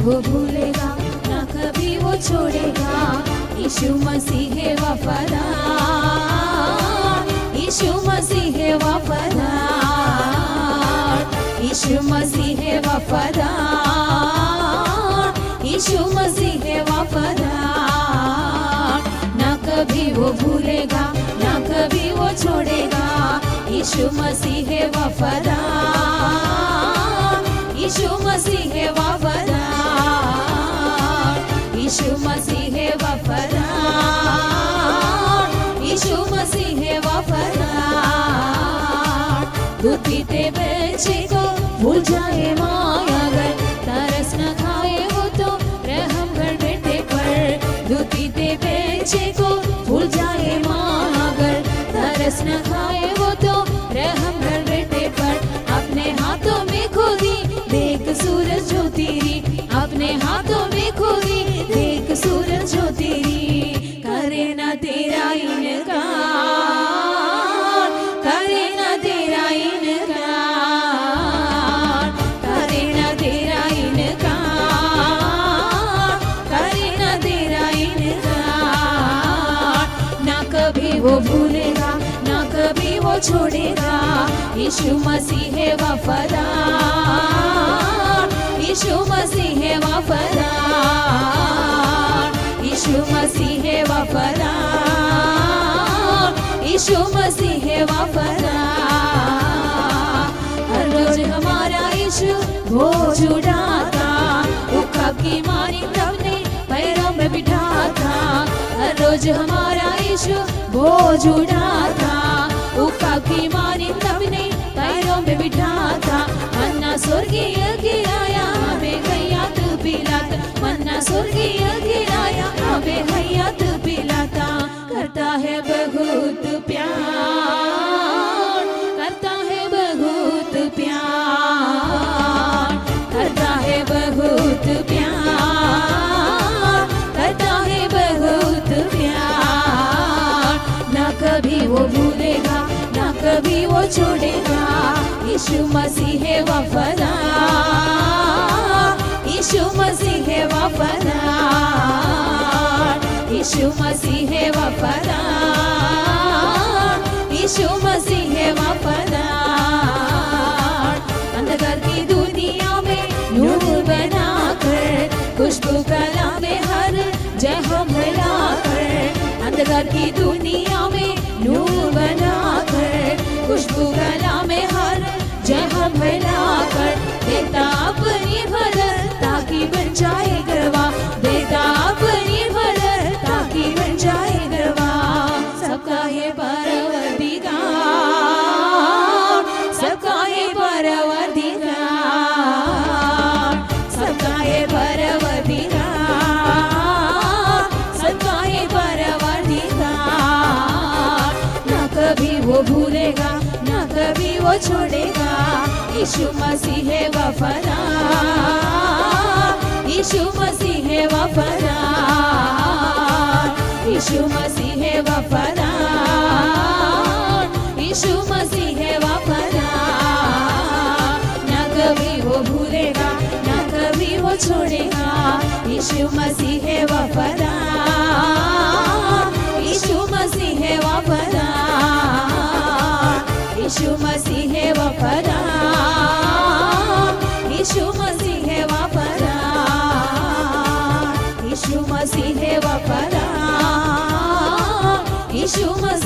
वो भूलेगा, ना कभी वो छोड़ेगा। यीशु मसीह है वफादार, यीशु मसीह है वफादार, यीशु मसीह है वफादार, यीशु मसीह है वफादार। ना कभी वो भूलेगा, ना कभी वो छोड़ेगा। यीशु मसीह है वफादार, यीशु मसीह है वफादार, यीशु मसीह है वफादार, यीशु मसीह है वफादार। दूध पीते बच्चे को भूल जाए माँ अगर, तरस न खाए वो तो रहम कर बेटे पर। दूध पीते बच्चे को भूल जाए माँ अगर, तरस न खाए वो तो रहम कर बेटे पर। अपने हाथों में खोदी देख सूरज जो तेरी, अपने हाथों में खोदी देख सूरज जो तेरी। करे ना तेरा इनकार, करे ना तेरा इनकार, करे ना तेरा इनकार, करे ना तेरा इनकार। ना कभी वो भूलेगा, ना कभी वो छोड़ेगा। यीशु मसीह है वफादार, यीशु मसीह है वफादार, यीशु मसीह है वफादार, यीशु मसीह है वफादार। हर रोज हमारा यीशु बोझ उठाता, उखा की मानी अपने पैरों में बिठाता। हर रोज हमारा यीशु बोझ उठाता, उखा की मानी अपने पैरों में बिठाता। मन्ना स्वर्गीय गिराया हमें हयात पिलाता, मन्ना स्वर्गीय गिराया हमें हयात पिलाता। करता है बहुत प्यार, करता है बहुत प्यार, करता है बहुत प्यार, करता है बहुत प्यार। ना कभी वो भूलेगा, ना कभी वो छोड़ेगा। यीशु मसीह है वफादार, यीशु मसीह है वफादार, यीशु मसीह है वफादार, यीशु मसीह है वफादार। अंधकार की दुनिया में नूर बनाकर, खुशबू कला में हर जगह मिलाकर। अंधकार की दुनिया में नूर बनाकर, खुशबू कला में हर जगह मिलाकर। देता अपनी भरत ताकि बन जाए गवाह, देता अपनी भरत ताकि बन जाए गवाह। सबका है परवरदिगार, सबका है परवरदिगार, सबका है परवरदिगार, सबका है परवरदिगार। ना कभी वो भूलेगा, ना कभी वो छोड़ेगा। यीशु मसीह है वफादार, यीशु मसीह है वफादार, यीशु मसीह है वफादार, यीशु मसीह है वफादार। ना कभी वो भूलेगा, ना कभी वो छोड़ेगा। यीशु मसीह है वफादार, यीशु मसीह है वफादार, यीशु मसीह है वफादार, यीशु मसीह है वफादार, यीशु मसीह है वफादार, यीशु मसीह